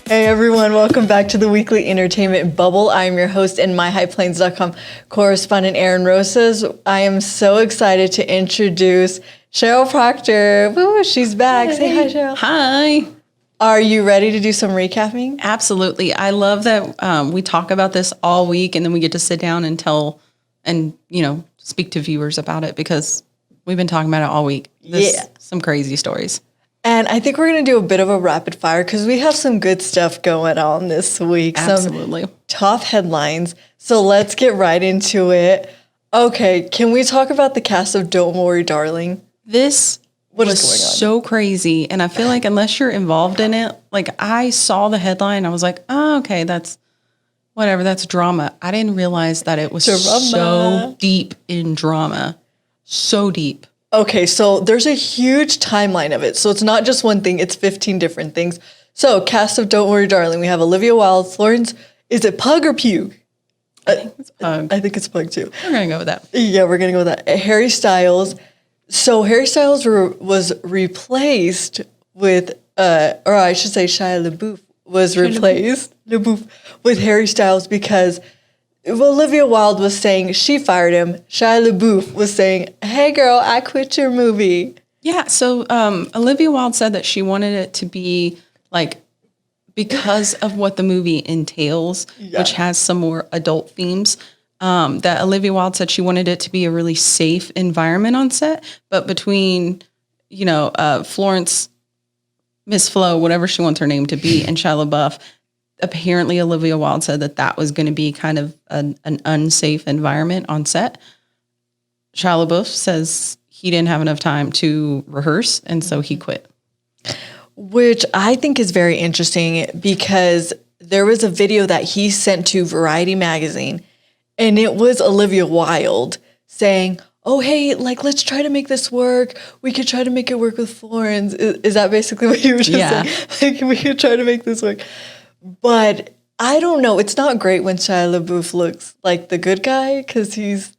Hey everyone, welcome back to the weekly entertainment bubble. I'm your host and MyHighPlains.com correspondent Erin Rosas. I am so excited to introduce Sheryl Proctor. Woo, she's back. Say hi, Sheryl. Hi. Are you ready to do some recapping? Absolutely. I love that we talk about this all week and then we get to sit down and tell and, speak to viewers about it because we've been talking about it all week. Some crazy stories. And I think we're going to do a bit of a rapid fire because we have some good stuff going on this week. Absolutely. Some top headlines. So let's get right into it. Okay, can we talk about the cast of Don't Worry, Darling? This was so crazy. And I feel like unless you're involved in it, like I saw the headline, I was like, oh, okay, that's whatever, that's drama. I didn't realize that it was so deep in drama. So deep. Okay, so there's a huge timeline of it. So it's not just one thing, it's 15 different things. So cast of Don't Worry, Darling, we have Olivia Wilde, Florence, is it Pug or Pugh? I think it's Pug. I think it's Pug too. We're going to go with that. Yeah, we're going to go with that. Harry Styles. So Harry Styles was replaced with, or I should say Shia LaBeouf was replaced with Harry Styles because Olivia Wilde was saying she fired him. Shia LaBeouf was saying, hey, girl, I quit your movie. Yeah, so Olivia Wilde said that she wanted it to be like, because of what the movie entails, which has some more adult themes, that Olivia Wilde said she wanted it to be a really safe environment on set. But between, Florence, Miss Flo, whatever she wants her name to be, and Shia LaBeouf, apparently Olivia Wilde said that was going to be kind of an unsafe environment on set. Shia LaBeouf says he didn't have enough time to rehearse, and so he quit. Which I think is very interesting because there was a video that he sent to Variety magazine, and it was Olivia Wilde saying, oh, hey, let's try to make this work. We could try to make it work with Florence. Is that basically what you were just saying? We could try to make this work. But I don't know. It's not great when Shia LaBeouf looks like the good guy because he's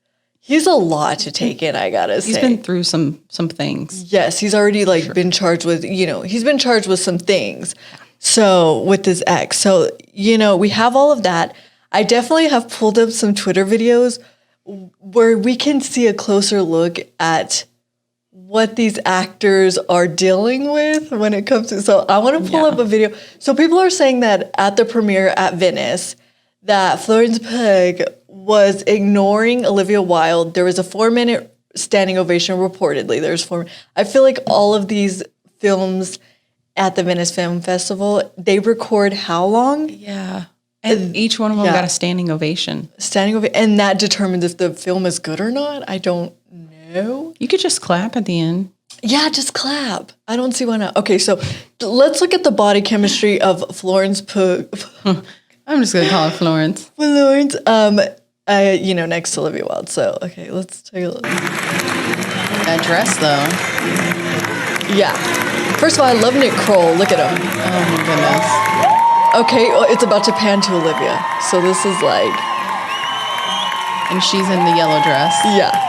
a lot to take in, I gotta say. He's been through some things. Yes, he's already been charged with, he's been charged with some things. So with his ex. So, we have all of that. I definitely have pulled up some Twitter videos where we can see a closer look at what these actors are dealing with when it comes to, so I want to pull up a video. So people are saying that at the premiere at Venice, that Florence Pugh was ignoring Olivia Wilde. There was a 4-minute standing ovation reportedly. I feel like all of these films at the Venice Film Festival, they record how long? Yeah. And each one of them got a standing ovation. And that determines if the film is good or not. I don't know. You could just clap at the end. Yeah, just clap. I don't see why not. Okay, so let's look at the body chemistry of Florence Pugh. I'm just going to call her Florence. Florence, next to Olivia Wilde. So, okay, let's take a look. That dress, though. Yeah. First of all, I love Nick Kroll. Look at him. Oh, my goodness. Okay, well, it's about to pan to Olivia. So this is and she's in the yellow dress. Yeah.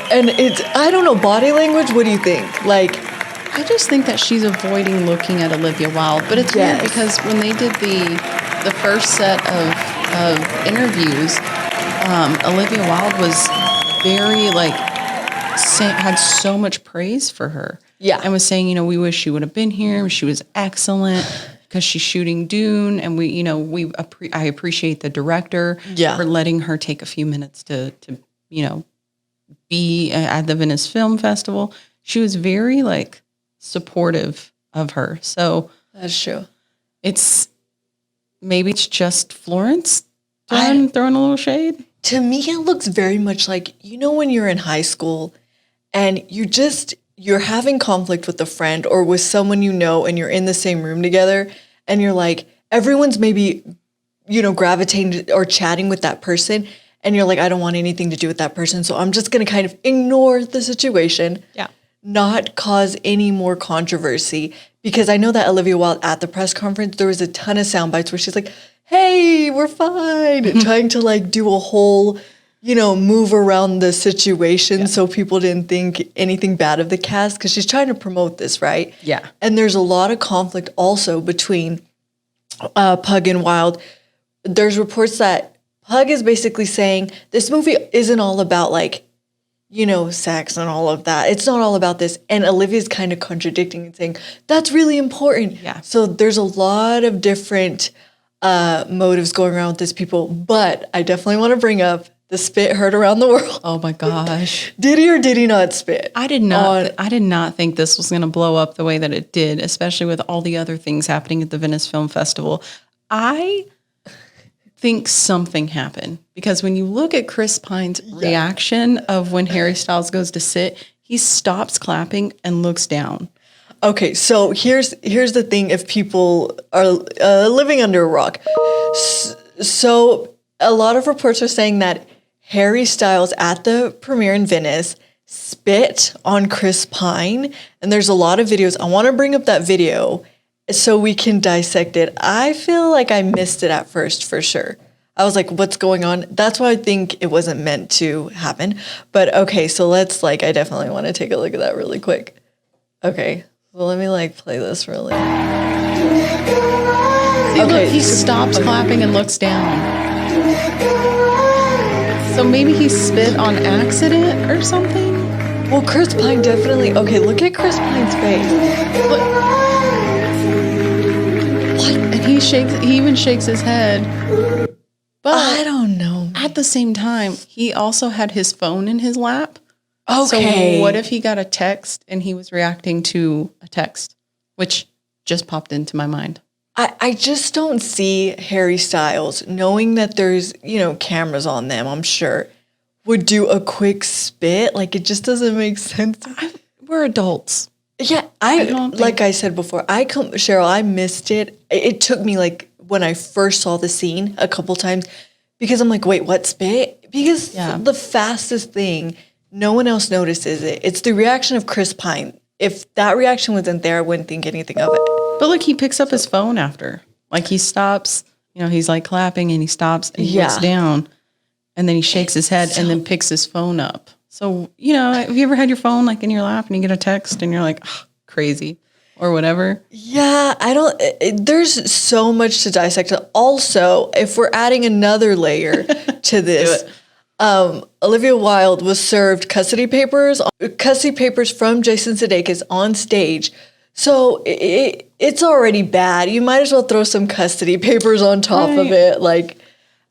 And I don't know, body language, what do you think? I just think that she's avoiding looking at Olivia Wilde. But it's weird because when they did the first set of interviews, Olivia Wilde was very, had so much praise for her. Yeah. And was saying, we wish she would have been here. She was excellent because she's shooting Dune. And I appreciate the director for letting her take a few minutes to be at the Venice Film Festival. She was very supportive of her. So that's true. Maybe it's just Florence throwing a little shade. To me, it looks very much like, when you're in high school and you're having conflict with a friend or with someone and you're in the same room together and you're everyone's maybe, gravitating or chatting with that person. And you're I don't want anything to do with that person. So I'm just going to kind of ignore the situation. Yeah. Not cause any more controversy. Because I know that Olivia Wilde at the press conference, there was a ton of sound bites where she's like, hey, we're fine. And trying to do a whole, move around the situation so people didn't think anything bad of the cast. Because she's trying to promote this, right? Yeah. And there's a lot of conflict also between Pug and Wilde, there's reports that Pug is basically saying this movie isn't all about like, sex and all of that. It's not all about this. And Olivia's kind of contradicting and saying, that's really important. Yeah. So there's a lot of different motives going around with this people. But I definitely want to bring up the spit heard around the world. Oh my gosh. Did he or did he not spit? I did not think this was going to blow up the way that it did, especially with all the other things happening at the Venice Film Festival. I think something happened because when you look at Chris Pine's reaction of when Harry Styles goes to sit, he stops clapping and looks down. Okay, so here's the thing if people are living under a rock. So a lot of reports are saying that Harry Styles at the premiere in Venice spit on Chris Pine, and there's a lot of videos. I want to bring up that video so we can dissect it. I feel like I missed it at first for sure. I was like, what's going on? That's why I think it wasn't meant to happen. But okay, so let's I definitely want to take a look at that really quick. Okay, well, let me play this really. See, okay, look, he stops clapping and looks down. So maybe he spit on accident or something? Well, Chris Pine definitely... Okay, look at Chris Pine's face. Look. And he even shakes his head. But I don't know. At the same time, he also had his phone in his lap. Okay. So what if he got a text and he was reacting to a text, which just popped into my mind. I just don't see Harry Styles, knowing that there's, cameras on them, I'm sure, would do a quick spit. It just doesn't make sense. We're adults. Yeah, like I said before, Sheryl, I missed it. It took me when I first saw the scene a couple times because I'm like, wait, what spit? Because the fastest thing, no one else notices it. It's the reaction of Chris Pine. If that reaction wasn't there, I wouldn't think anything of it. But he picks up his phone after. He stops, he's clapping and he stops and he looks down and then he shakes his head and then picks his phone up. So, have you ever had your phone in your lap and you get a text and you're like, oh, crazy or whatever? Yeah, there's so much to dissect. Also, if we're adding another layer to this, Olivia Wilde was served custody papers from Jason Sudeikis on stage. So it's already bad. You might as well throw some custody papers on top of it.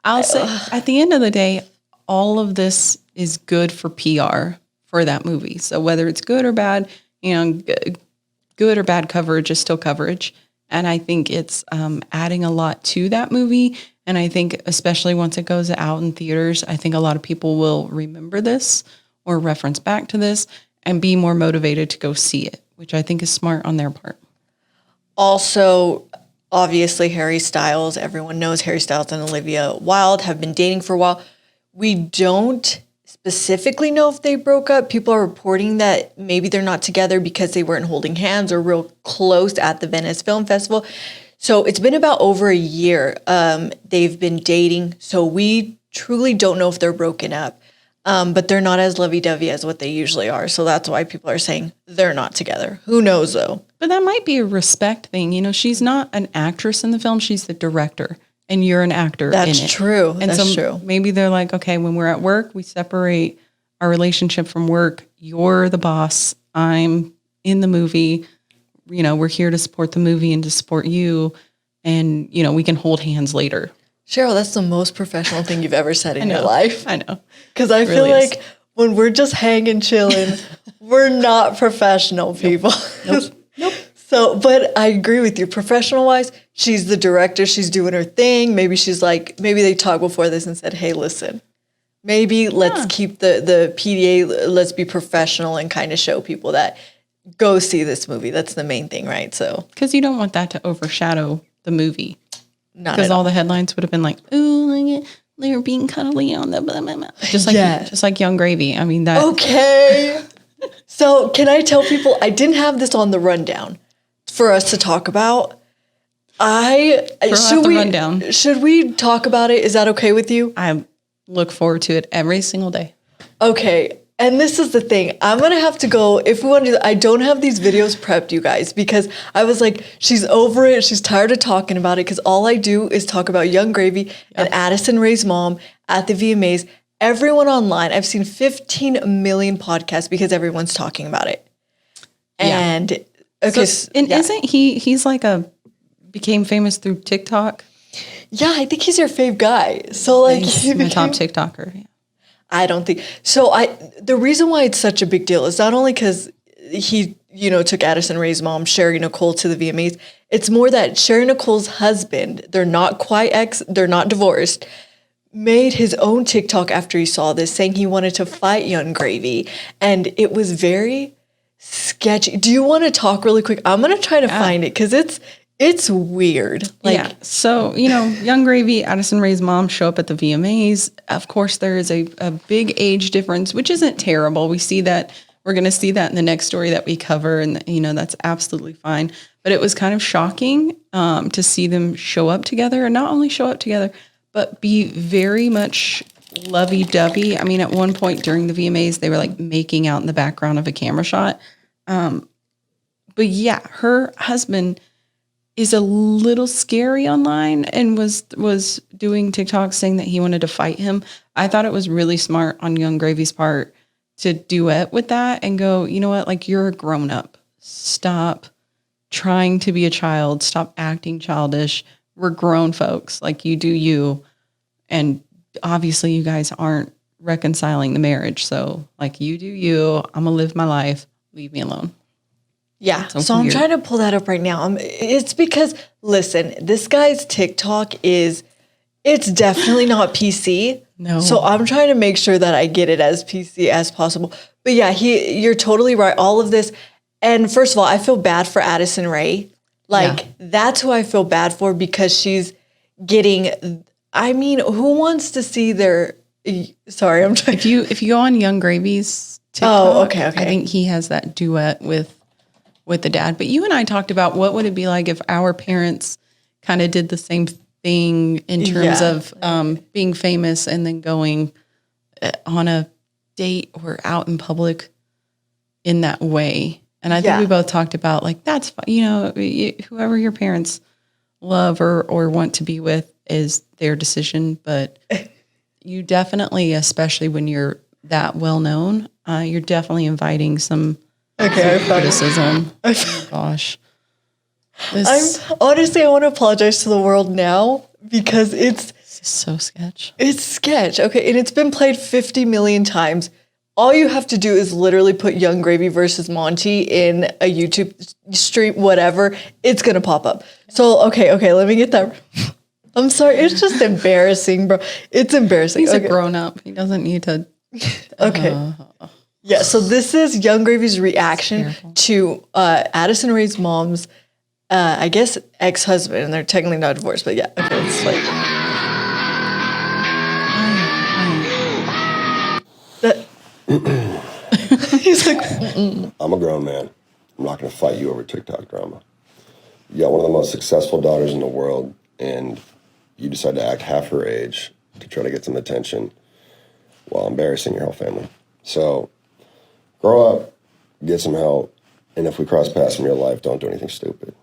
I'll say at the end of the day, all of this is good for PR for that movie. So whether it's good or bad, good or bad coverage is still coverage. And I think it's adding a lot to that movie. And I think especially once it goes out in theaters, I think a lot of people will remember this or reference back to this and be more motivated to go see it, which I think is smart on their part. Also, obviously, Harry Styles, everyone knows Harry Styles and Olivia Wilde have been dating for a while. We don't specifically know if they broke up. People are reporting that maybe they're not together because they weren't holding hands or real close at the Venice Film Festival. So it's been about over a year they've been dating. So we truly don't know if they're broken up. But they're not as lovey-dovey as what they usually are. So that's why people are saying they're not together. Who knows, though? But that might be a respect thing. She's not an actress in the film. She's the director. And you're an actor in it. That's true. And that's true. Maybe they're like, okay, when we're at work, we separate our relationship from work. You're the boss. I'm in the movie. We're here to support the movie and to support you. And, we can hold hands later. Sheryl, that's the most professional thing you've ever said in your life. I know. Because I feel like when we're just hanging, chilling, we're not professional people. Nope. So, but I agree with you. Professional-wise, she's the director. She's doing her thing. Maybe maybe they talked before this and said, hey, listen, maybe let's keep the PDA, let's be professional and kind of show people that go see this movie. That's the main thing, right? So, because you don't want that to overshadow the movie. Because all the headlines would have been like, ooh, they're being cuddly on the blah, blah, blah. Just like Young Gravy. I mean, that. Okay. So can I tell people, I didn't have this on the rundown for us to talk about. Should we talk about it? Is that okay with you? I look forward to it every single day. Okay. And this is the thing. I'm going to have to go, if we want to do that, I don't have these videos prepped, you guys, because I was like, she's over it. She's tired of talking about it because all I do is talk about Young Gravy and Addison Ray's mom at the VMAs. Everyone online, I've seen 15 million podcasts because everyone's talking about it. And, okay. So, isn't he's like became famous through TikTok? Yeah, I think he's your fave guy. So like He's the top TikToker. Yeah. I don't think so. The reason why it's such a big deal is not only because he, took Addison Ray's mom, Sherry Nicole, to the VMAs. It's more that Sherry Nicole's husband, they're not quite they're not divorced, made his own TikTok after he saw this, saying he wanted to fight Young Gravy, and it was very sketchy. Do you want to talk really quick? I'm gonna try to find it because it's weird. So, Young Gravy, Addison Ray's mom show up at the VMAs. Of course, there is a big age difference, which isn't terrible. We see that. We're going to see that in the next story that we cover. And, that's absolutely fine. But it was kind of shocking to see them show up together, and not only show up together, but be very much lovey-dovey. I mean, at one point during the VMAs, they were like making out in the background of a camera shot. But yeah, her husband is a little scary online and was doing TikTok saying that he wanted to fight him. I thought it was really smart on Young Gravy's part to duet with that and go, you know what, like, you're a grown up. Stop trying to be a child. Stop acting childish. We're grown folks. Like, you do you. And obviously you guys aren't reconciling the marriage. So like, you do you. I'm going to live my life. Leave me alone. Yeah, so I'm trying to pull that up right now. It's because, listen, this guy's TikTok it's definitely not PC. No. So I'm trying to make sure that I get it as PC as possible. But yeah, you're totally right. All of this. And first of all, I feel bad for Addison Ray. That's who I feel bad for, because she's getting, who wants to see sorry, I'm trying. If you go on Young Gravy's TikTok, okay. I think he has that duet with the dad. But you and I talked about what would it be like if our parents kind of did the same thing in terms of being famous and then going on a date or out in public in that way. And I think we both talked about, like, that's fine. Whoever your parents love or want to be with is their decision. But you definitely, especially when you're that well known, you're definitely inviting some criticism. Oh, gosh. Honestly, I want to apologize to the world now because it's so sketch. It's sketch. Okay. And it's been played 50 million times. All you have to do is literally put Young Gravy versus Monty in a YouTube stream, whatever. It's going to pop up. So, okay. Let me get that. I'm sorry. It's just embarrassing, bro. It's embarrassing. He's a grown up. He doesn't need to. Okay. Yeah, so this is Young Gravy's reaction to Addison Ray's mom's, I guess, ex-husband, and they're technically not divorced, but yeah, okay, it's like... He's like... I'm a grown man. I'm not going to fight you over TikTok drama. You got one of the most successful daughters in the world, and you decide to act half her age to try to get some attention while embarrassing your whole family. So... grow up, get some help, and if we cross paths in real life, don't do anything stupid.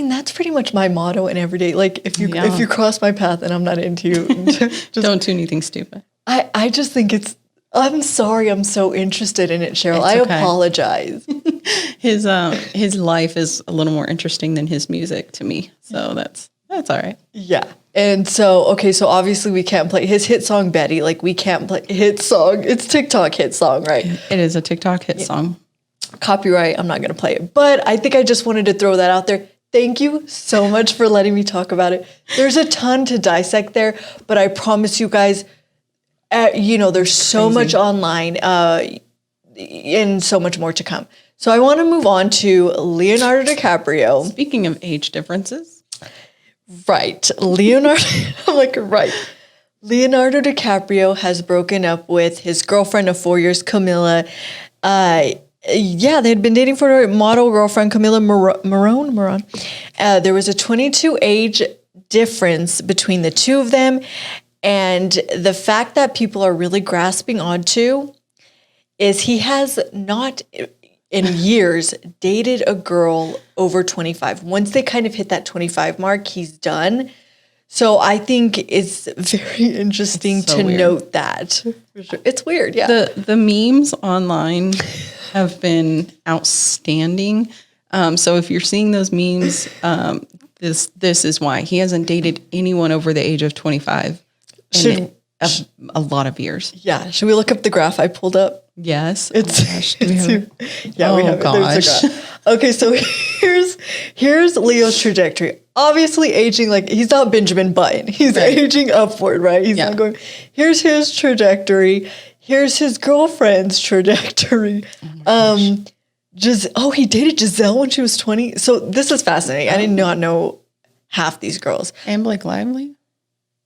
That's pretty much my motto in every day. Like, if you cross my path and I'm not into you, just don't do anything stupid. I just think I'm sorry, I'm so interested in it, Sheryl. I apologize. His life is a little more interesting than his music to me, so that's all right. Yeah. And so obviously we can't play his hit song, Betty. Like, we can't play hit song. It's TikTok hit song, right? It is a TikTok hit song. Copyright, I'm not going to play it. But I think I just wanted to throw that out there. Thank you so much for letting me talk about it. There's a ton to dissect there, but I promise you guys, there's so much online and so much more to come. So I want to move on to Leonardo DiCaprio. Speaking of age differences. Right. Leonardo DiCaprio has broken up with his girlfriend of 4 years, Camilla. They had been dating for a model girlfriend, Camilla Morone. There was a 22 age difference between the two of them. And the fact that people are really grasping onto is he has not in years dated a girl over 25. Once they kind of hit that 25 mark, he's done. So I think it's very interesting to note that. For sure. It's weird, yeah. The memes online have been outstanding. So if you're seeing those memes, this is why. He hasn't dated anyone over the age of 25 in a lot of years. Yeah. Should we look up the graph I pulled up? Yes. It's, we have it. There's a graph. Okay, so here's Leo's trajectory. Obviously aging, like he's not Benjamin Button. He's aging upward, right? He's not going, here's his trajectory. Here's his girlfriend's trajectory. He dated Giselle when she was 20. So this is fascinating. I did not know half these girls. And Blake Lively?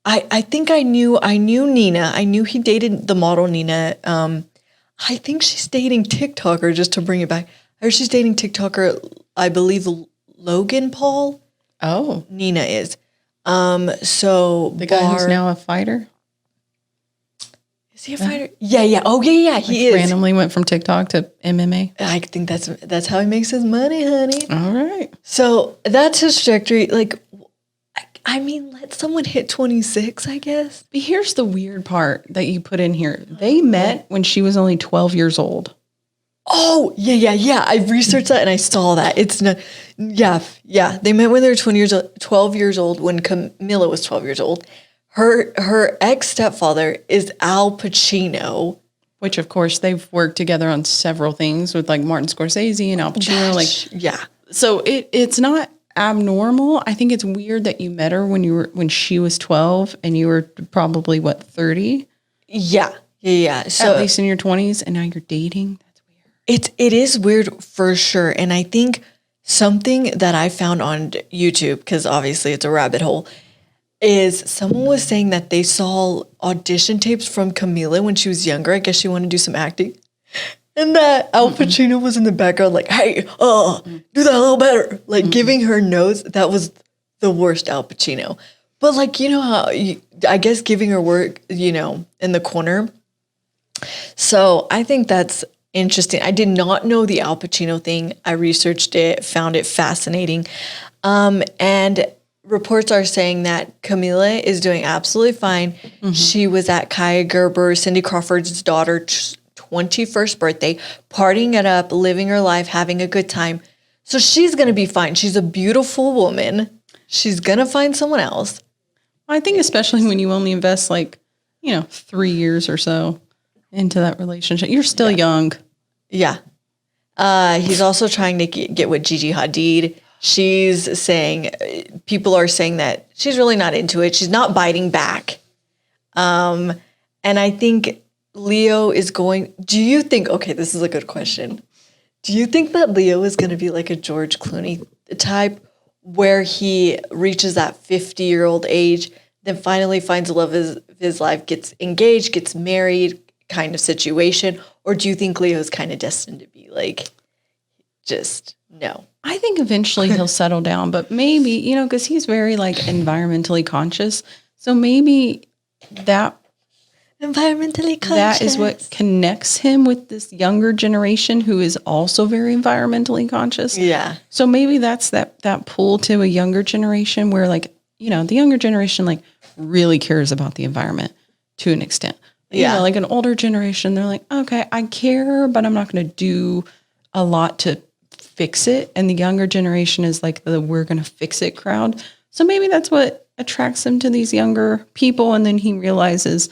I think I knew Nina. I knew he dated the model Nina. I think she's dating TikToker, just to bring it back. I heard she's dating TikToker, I believe Logan Paul. Oh. Nina is. So the guy who's now a fighter? Is he a fighter? Yeah. Oh, yeah. He is. Randomly went from TikTok to MMA. I think that's how he makes his money, honey. All right. So that's his trajectory. Like, I mean, let someone hit 26, I guess. But here's the weird part that you put in here. They met when she was only 12 years old. Oh, yeah. I researched that and I saw that. It's not, yeah. They met when they were 12 years old, when Camilla was 12 years old. Her ex-stepfather is Al Pacino. Which, of course, they've worked together on several things with, like, Martin Scorsese and Al Pacino. Yeah. So it's not abnormal. I think it's weird that you met her when she was 12 and you were probably, 30? Yeah. So at least in your 20s, and now you're dating. It is weird for sure. And I think something that I found on YouTube, because obviously it's a rabbit hole, is someone was saying that they saw audition tapes from Camila when she was younger. I guess she wanted to do some acting. And that Al Pacino was in the background like, hey, do that a little better. Like giving her notes. That was the worst Al Pacino. But like, you know how, I guess giving her work, in the corner. So I think that's interesting. I did not know the Al Pacino thing. I researched it, found it fascinating. And reports are saying that Camila is doing absolutely fine. She was at Kaya Gerber, Cindy Crawford's daughter's 21st birthday, partying it up, living her life, having a good time. So she's going to be fine. She's a beautiful woman. She's going to find someone else. I think especially when you only invest 3 years or so into that relationship. You're still young. Yeah. He's also trying to get with Gigi Hadid. She's saying, people are saying that she's really not into it. She's not biting back. And I think Leo is do you think, okay, this is a good question. Do you think that Leo is going to be like a George Clooney type where he reaches that 50-year-old age, then finally finds the love of his life, gets engaged, gets married kind of situation? Or do you think Leo's kind of destined to be like, just no? I think eventually he'll settle down, but maybe, because he's very environmentally conscious. So maybe that environmentally conscious, that is what connects him with this younger generation who is also very environmentally conscious. Yeah. So maybe that's that pull to a younger generation where the younger generation really cares about the environment to an extent. Yeah. An older generation, they're like, okay, I care, but I'm not going to do a lot to fix it. And the younger generation is the we're going to fix it crowd. So maybe that's what attracts him to these younger people. And then he realizes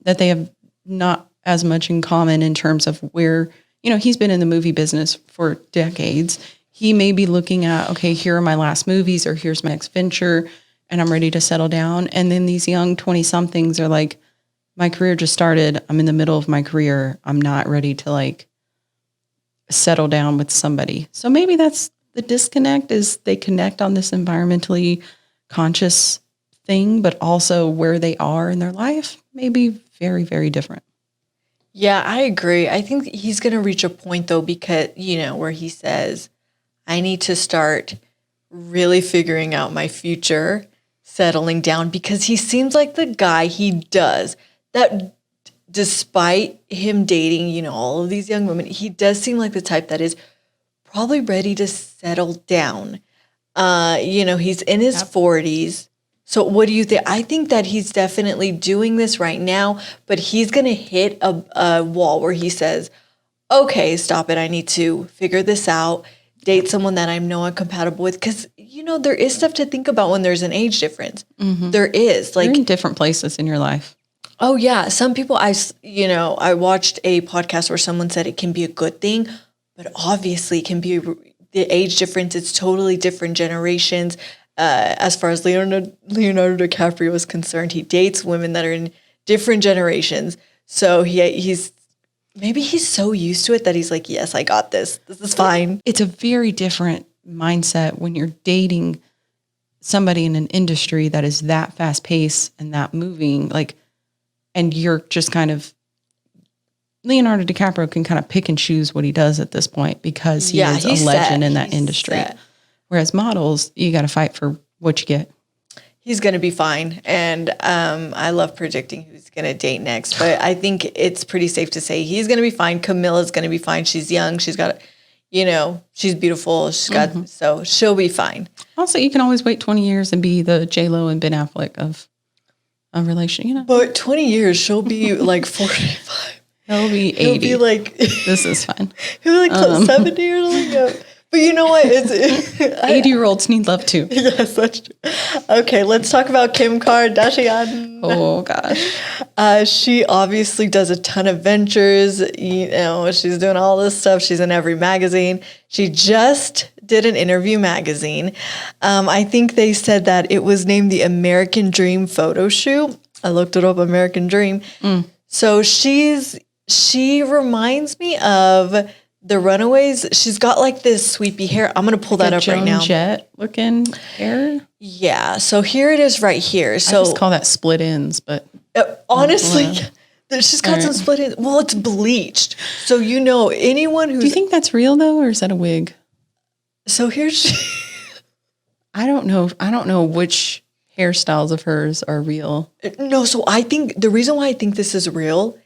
that they have not as much in common in terms of where, he's been in the movie business for decades. He may be looking at, okay, here are my last movies, or here's my next venture, and I'm ready to settle down. And then these young 20-somethings are like, my career just started. I'm in the middle of my career. I'm not ready to settle down with somebody. So maybe that's the disconnect, is they connect on this environmentally conscious thing, but also where they are in their life may be very, very different. Yeah, I agree. I think he's going to reach a point though, because, where he says, I need to start really figuring out my future. settling down, because he seems like the guy he does that, despite him dating, you know, all of these young women, he does seem like the type that is probably ready to settle down. You know, he's in his 40s. So what do you think? I think that he's definitely doing this right now, but he's going to hit a wall where he says, okay, stop it. I need to figure this out, date someone that I know I'm compatible with. Because, you know, there is stuff to think about when there's an age difference. There is. Like, You're in different places in your life. oh, yeah. Some people, I watched a podcast where someone said it can be a good thing, but obviously it can be the age difference. It's totally different generations. As far as Leonardo DiCaprio is concerned, he dates women that are in different generations. So he's so used to it that he's like, yes, I got this. This is fine. It's a very different mindset when you're dating somebody in an industry that is that fast paced and that moving, like, and you're just kind of, Leonardo DiCaprio can kind of pick and choose what he does at this point because he is a legend in that industry. Set. Whereas models, you got to fight for what you get. He's going to be fine. And I love predicting who's going to date next. But I think it's pretty safe to say he's going to be fine. Camilla's going to be fine. She's young. She's got, you know, she's beautiful. She's got, so she'll be fine. Also, you can always wait 20 years and be the J-Lo and Ben Affleck of a relation, you know. But 20 years, she'll be like 45. He'll be 80. He'll be like, this is fine. He'll be like 70 or something. But you know what? 80-year-olds need love too. Yes, that's true. Okay, let's talk about Kim Kardashian. Oh, gosh. She obviously does a ton of ventures. You know, she's doing all this stuff. She's in every magazine. She just did an interview magazine. I think they said that it was named the American Dream photo shoot. I looked it up, American Dream. So she reminds me of the Runaways. She's got like this sweepy hair. I'm going to pull that up right now. Jett looking hair. Yeah. So here it is right here. So I just call that split ends, but honestly, she's got some split ends. Well, it's bleached. So, you know, anyone who's... Do you think that's real though? Or is that a wig? So here's she... I don't know which hairstyles of hers are real. No. So I think the reason why I think this is real,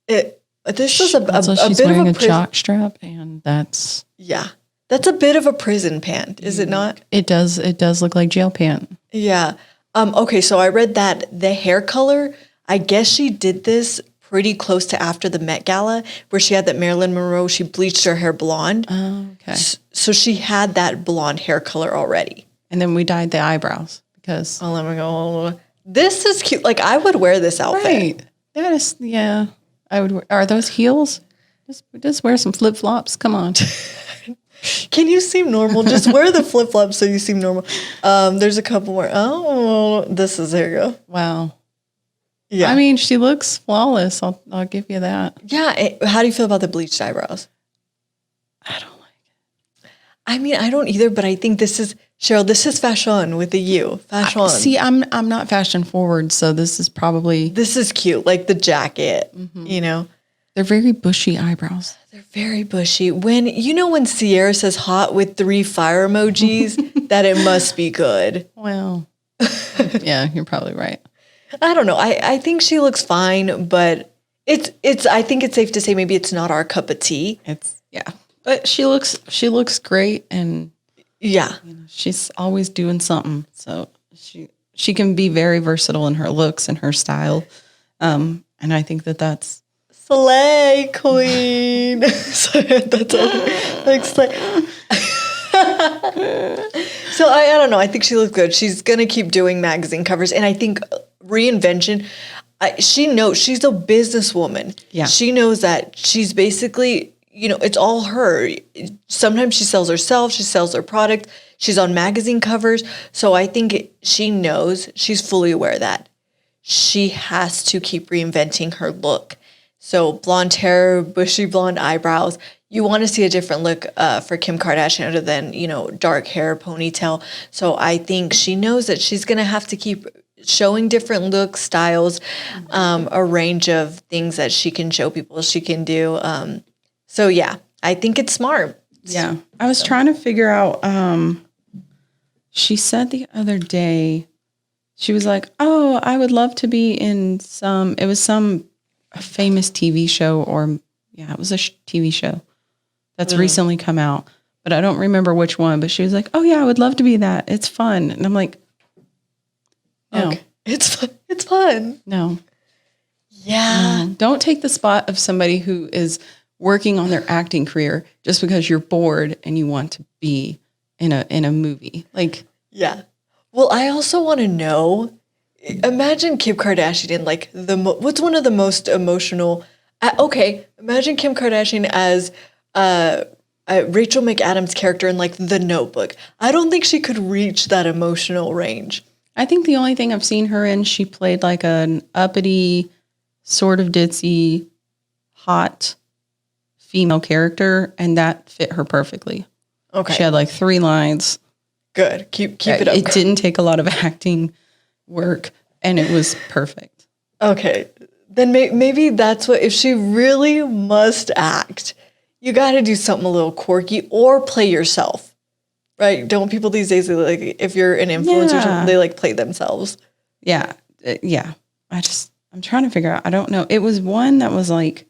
this is a she's bit wearing of a jock strap, and that's a bit of a prison pant, is it not? It does look like jail pant. Yeah. Okay, so I read that the hair color, I guess she did this pretty close to after the Met Gala, where she had that Marilyn Monroe, she bleached her hair blonde. Oh, okay. So she had that blonde hair color already. And then we dyed the eyebrows because... Oh, let me go. This is cute. Like, I would wear this outfit. Right. That is, yeah. I would. Are those heels? Just wear some flip flops. Come on. Can you seem normal? Just wear the flip flops so you seem normal. There's a couple more. Oh, this is, there you go. Wow. Yeah. I mean, she looks flawless. I'll give you that. Yeah. How do you feel about the bleached eyebrows? I don't like it. I mean, I don't either, but I think this is, Sheryl, this is fashion with a U. Fashion. See, I'm not fashion forward, so this is probably... This is cute, like the jacket, you know. They're very bushy eyebrows. They're very bushy. When Sierra says hot with 3 fire emojis, that it must be good. Well, yeah, you're probably right. I don't know. I think she looks fine, but I think it's safe to say maybe it's not our cup of tea. But she looks great, and yeah, she's always doing something. So she can be very versatile in her looks and her style. And I think that's slay queen. So that's like slay. So I don't know. I think she looks good. She's gonna keep doing magazine covers, and I think reinvention. She knows she's a businesswoman. Yeah, she knows that she's basically, it's all her. Sometimes she sells herself. She sells her product. She's on magazine covers. So I think she knows, she's fully aware that she has to keep reinventing her look. So blonde hair, bushy blonde eyebrows. You want to see a different look for Kim Kardashian other than, dark hair, ponytail. So I think she knows that she's going to have to keep showing different looks, styles, a range of things that she can show people she can do. So yeah, I think it's smart. Yeah. I was trying to figure out, she said the other day she was like, oh, I would love to be in some famous TV show, or yeah, it was a TV show that's recently come out, but I don't remember which one. But she was like, oh yeah, I would love to be that. It's fun. And I'm like, no, Okay. It's fun. no. Yeah. Don't take the spot of somebody who is working on their acting career just because you're bored and you want to be in a movie. Like, Yeah. Well, I also want to know, imagine Kim Kardashian in like what's one of the most emotional, imagine Kim Kardashian as Rachel McAdams' character in like The Notebook. I don't think she could reach that emotional range. I think the only thing I've seen her in, she played like an uppity, sort of ditzy, hot female character, and that fit her perfectly. Okay. She had like 3 lines. Good. Keep it up. It didn't take a lot of acting work, and it was perfect. Okay. Then maybe that's what, if she really must act, you got to do something a little quirky or play yourself. Right? Don't people these days, like, if you're an influencer, they like play themselves? Yeah. Yeah. I'm trying to figure out. I don't know. It was one that was like,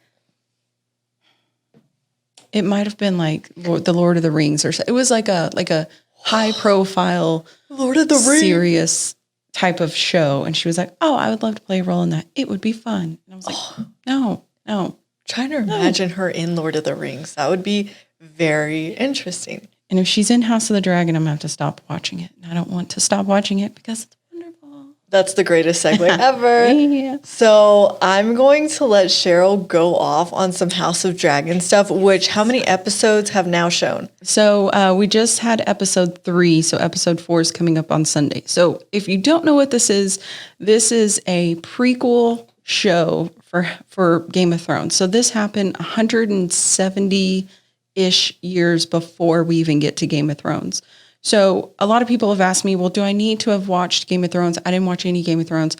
it might have been like the Lord of the Rings or something. It was like a high profile, Lord of the Rings, serious type of show. And she was like, oh, I would love to play a role in that. It would be fun. And I was like, no. Trying to imagine her in Lord of the Rings. That would be very interesting. And if she's in House of the Dragon, I'm going to have to stop watching it. And I don't want to stop watching it because it's wonderful. That's the greatest segue ever. Yeah. So I'm going to let Sheryl go off on some House of Dragon stuff, which how many episodes have now shown? So we just had episode 3. So episode 4 is coming up on Sunday. So if you don't know what this is a prequel show for Game of Thrones. So this happened 170 ish years before we even get to Game of Thrones. So a lot of people have asked me, well, do I need to have watched Game of Thrones? I didn't watch any Game of Thrones.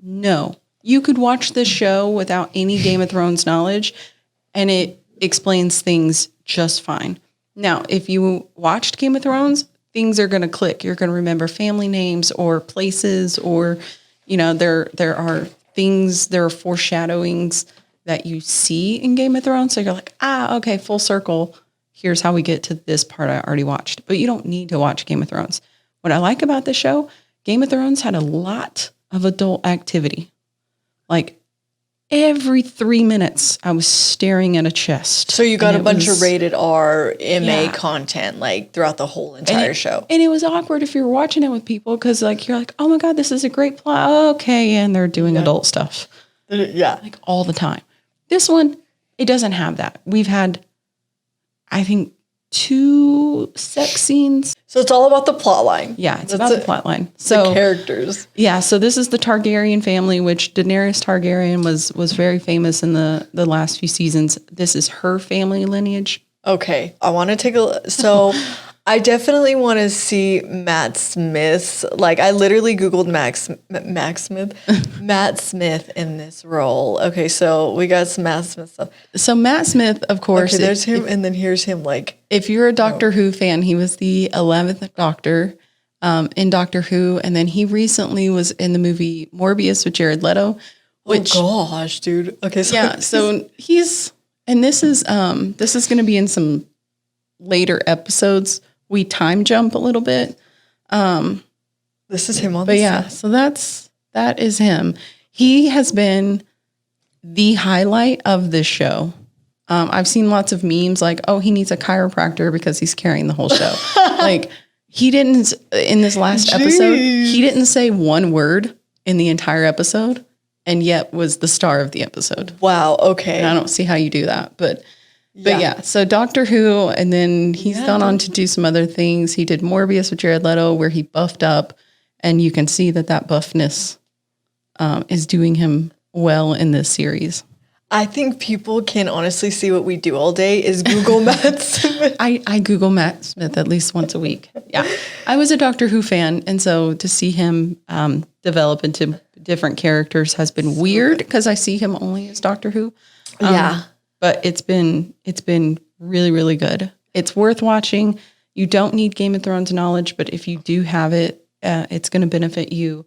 No, you could watch this show without any Game of Thrones knowledge, and it explains things just fine. Now, if you watched Game of Thrones, things are going to click. You're going to remember family names or places, or, there are things, there are foreshadowings that you see in Game of Thrones. So you're like, okay, full circle. Here's how we get to this part I already watched. But you don't need to watch Game of Thrones. What I like about this show, Game of Thrones had a lot of adult activity. Like every 3 minutes, I was staring at a chest. So you got a bunch of rated R, MA content like throughout the whole entire show. And it was awkward if you were watching it with people because like you're like, oh my God, this is a great plot. Okay, and they're doing adult stuff. Yeah. Like all the time. This one, it doesn't have that. We've had, I think, 2 sex scenes. So it's all about the plot line. Yeah, it's about the plot line. So the characters. Yeah, so this is the Targaryen family, which Daenerys Targaryen was very famous in the last few seasons. This is her family lineage. Okay, I want to take a so I definitely want to see Matt Smith's, like I literally Googled Matt Smith in this role. Okay, so we got some Matt Smith stuff. So Matt Smith, of course. Okay, there's him, and then here's him like. If you're a Doctor Who fan, he was the 11th Doctor in Doctor Who, and then he recently was in the movie Morbius with Jared Leto. Which, oh gosh, dude. Okay, so yeah, so he's, and this is going to be in some later episodes. We time jump a little bit. This is him on but the yeah, set. so that is him. He has been the highlight of this show. I've seen lots of memes like, oh, he needs a chiropractor because he's carrying the whole show. Like he didn't, in this last episode, he didn't say one word in the entire episode and yet was the star of the episode. Wow, okay. And I don't see how you do that, but yeah, so Doctor Who, and then he's gone on to do some other things. He did Morbius with Jared Leto, where he buffed up, and you can see that buffness is doing him well in this series. I think people can honestly see what we do all day is Google Matt Smith. I Google Matt Smith at least once a week. Yeah, I was a Doctor Who fan, and so to see him develop into different characters has been weird because I see him only as Doctor Who. Yeah. But it's been really, really good. It's worth watching. You don't need Game of Thrones knowledge, but if you do have it, it's going to benefit you.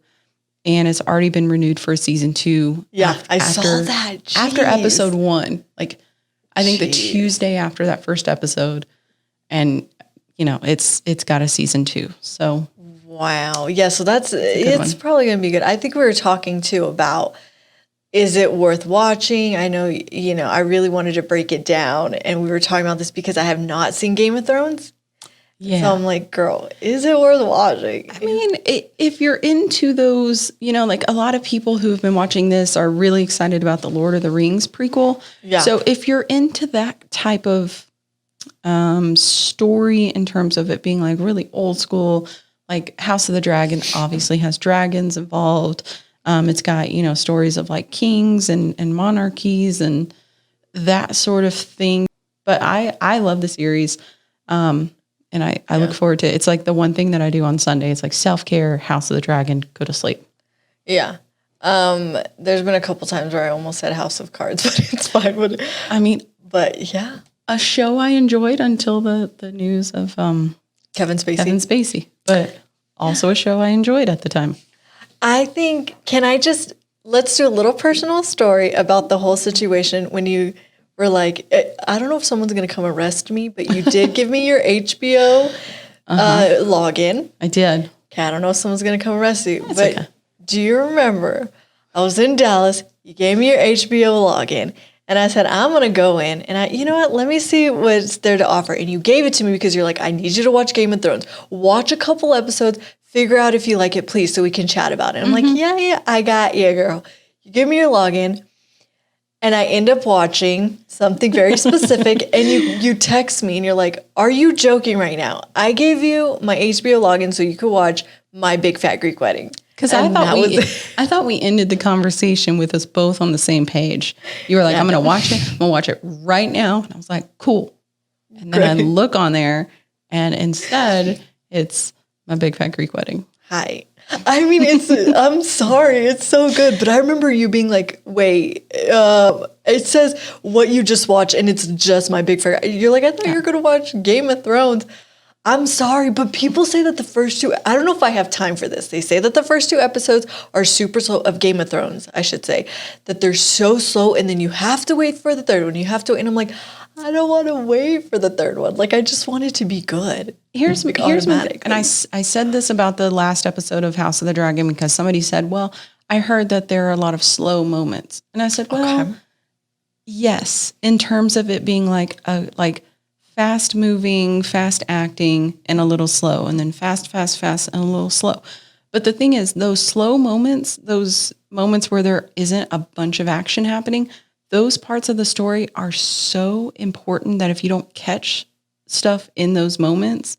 and it's already been renewed for season 2. Yeah, I saw that. After Jeez. episode 1, like I think the Tuesday after that first episode, and it's got a season 2. So wow, yeah. So it's probably gonna be good. I think we were talking too about, is it worth watching? I know I really wanted to break it down, and we were talking about this because I have not seen Game of Thrones. Yeah. So I'm like, girl, is it worth watching? I mean, if you're into those, like a lot of people who have been watching this are really excited about the Lord of the Rings prequel. Yeah. So if you're into that type of story in terms of it being like really old school, like House of the Dragon obviously has dragons involved. It's got, stories of like kings and monarchies and that sort of thing. But I love the series. And I look forward to it. It's like the one thing that I do on Sunday. It's like self-care, House of the Dragon, go to sleep. Yeah. There's been a couple times where I almost said House of Cards, but it's fine. But yeah. A show I enjoyed until the news of Kevin Spacey. But also a show I enjoyed at the time. I think, let's do a little personal story about the whole situation when you were like, I don't know if someone's going to come arrest me, but you did give me your HBO login. I did. Okay, I don't know if someone's going to come arrest you, but do you remember I was in Dallas, you gave me your HBO login, and I said, I'm going to go in, and you know what, let me see what's there to offer. And you gave it to me because you're like, I need you to watch Game of Thrones. Watch a couple episodes, figure out if you like it, please, so we can chat about it. I'm like, yeah, I got you, girl. You give me your login. And I end up watching something very specific, and you text me, and you're like, are you joking right now? I gave you my HBO login so you could watch My Big Fat Greek Wedding. Because I thought we ended the conversation with us both on the same page. You were like, I'm going to watch it. I'm going to watch it right now. And I was like, cool. And then I look on there, and instead, it's My Big Fat Greek Wedding. Hi. I mean, I'm sorry, it's so good. But I remember you being like, wait, it says what you just watched and it's just My Big Fat. You're like, I thought you were going to watch Game of Thrones. I'm sorry, but people say that the first 2, I don't know if I have time for this. They say that the first 2 episodes are super slow, of Game of Thrones, I should say, that they're so slow and then you have to wait for the third one. And I'm like, I don't want to wait for the third one. Like, I just want it to be good. Here's my thing. And I said this about the last episode of House of the Dragon because somebody said, well, I heard that there are a lot of slow moments. And I said, well, yes, in terms of it being like fast moving, fast acting, and a little slow, and then fast, and a little slow. But the thing is, those slow moments, those moments where there isn't a bunch of action happening, those parts of the story are so important that if you don't catch stuff in those moments,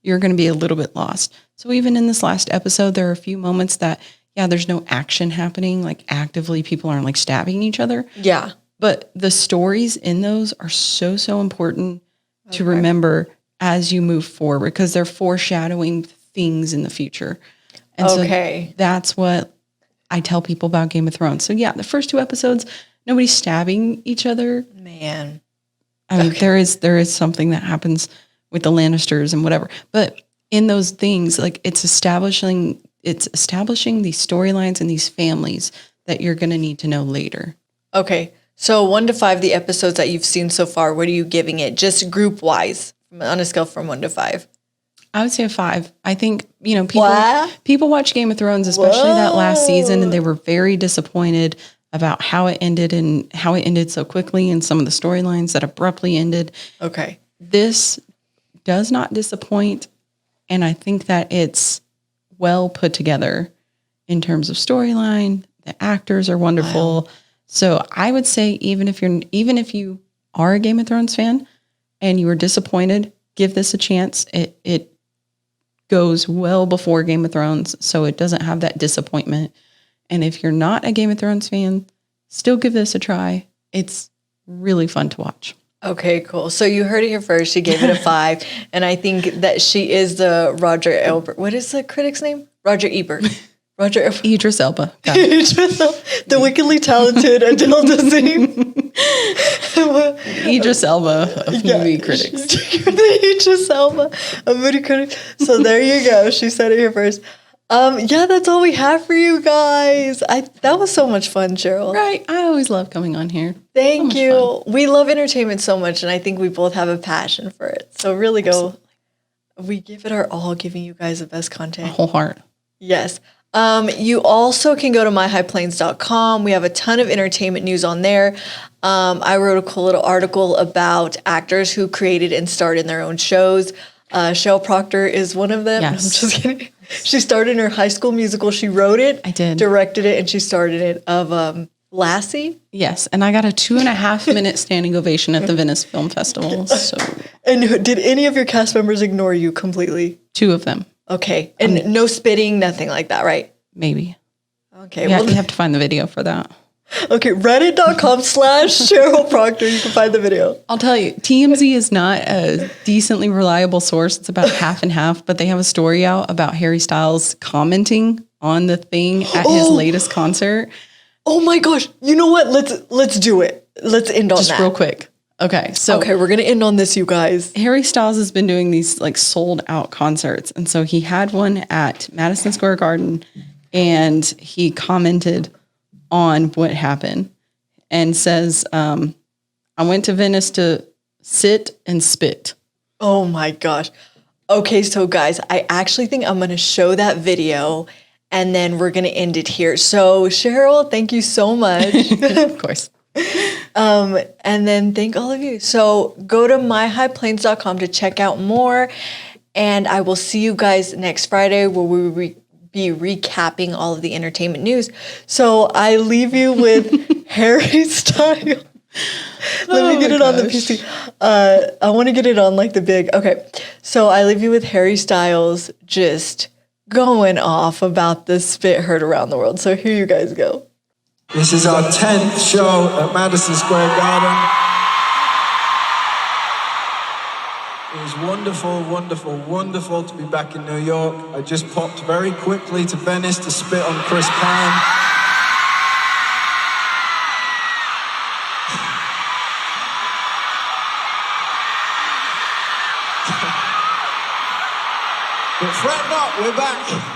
you're going to be a little bit lost. So even in this last episode, there are a few moments that, there's no action happening, like actively people aren't like stabbing each other. Yeah. But the stories in those are so, so important to remember as you move forward because they're foreshadowing things in the future. And so that's what I tell people about Game of Thrones. So the first 2 episodes, nobody's stabbing each other. Man. I mean, there is something that happens with the Lannisters and whatever. But in those things, like it's establishing these storylines and these families that you're going to need to know later. Okay. So 1 to 5, the episodes that you've seen so far, what are you giving it? Just group wise on a scale from 1 to 5. I would say a 5. I think, people watch Game of Thrones, especially that last season, and they were very disappointed about how it ended and how it ended so quickly and some of the storylines that abruptly ended. Okay. This does not disappoint, and I think that it's well put together in terms of storyline. The actors are wonderful. Wow. So I would say even if you are a Game of Thrones fan and you were disappointed, give this a chance. It goes well before Game of Thrones, so it doesn't have that disappointment. And if you're not a Game of Thrones fan, still give this a try. It's really fun to watch. Okay, cool. So you heard it here first. She gave it a 5. And I think that she is the Roger Ebert. What is the critic's name? Roger Ebert. Idris Elba. The wickedly talented Adele Dazeem. Idris Elba of movie critics. You're the Idris Elba of movie critics. So there you go. She said it here first. Yeah, that's all we have for you guys. That was so much fun, Cheryl. Right. I always love coming on here. Thank you. We love entertainment so much, and I think we both have a passion for it. So really we give it our all, giving you guys the best content. Whole heart. Yes. You also can go to myhighplains.com. We have a ton of entertainment news on there. I wrote a cool little article about actors who created and starred in their own shows. Sheryl Proctor is one of them. Yes. I'm just kidding. She starred in her High School Musical. She wrote it. I did. Directed it, and she starred in it of Lassie. Yes, and I got a 2.5-minute standing ovation at the Venice Film Festival. So, And did any of your cast members ignore you completely? 2 of them. Okay. And no spitting, nothing like that, right? Maybe. Okay. Yeah, you have to find the video for that. Okay, reddit.com/Sheryl Proctor. You can find the video. I'll tell you, TMZ is not a decently reliable source. It's about half and half, but they have a story out about Harry Styles commenting on the thing at his latest concert. Oh my gosh. You know what? Let's do it. Let's end on Just that. real quick. Okay, so we're going to end on this, you guys. Harry Styles has been doing these like sold out concerts. And so he had one at Madison Square Garden and he commented on what happened and says, I went to Venice to sit and spit. Oh my gosh. Okay, so guys, I actually think I'm going to show that video and then we're going to end it here. So Sheryl, thank you so much. Of course. And then thank all of you. So go to myhighplains.com to check out more. And I will see you guys next Friday where we will be recapping all of the entertainment news. So I leave you with Harry Styles. Let me get it on the PC. I want to get it on like the big. Okay. So I leave you with Harry Styles just going off about the spit heard around the world. So here you guys go. This is our 10th show at Madison Square Garden. It was wonderful, wonderful, wonderful to be back in New York. I just popped very quickly to Venice to spit on Chris Pine. But fret not, we're back.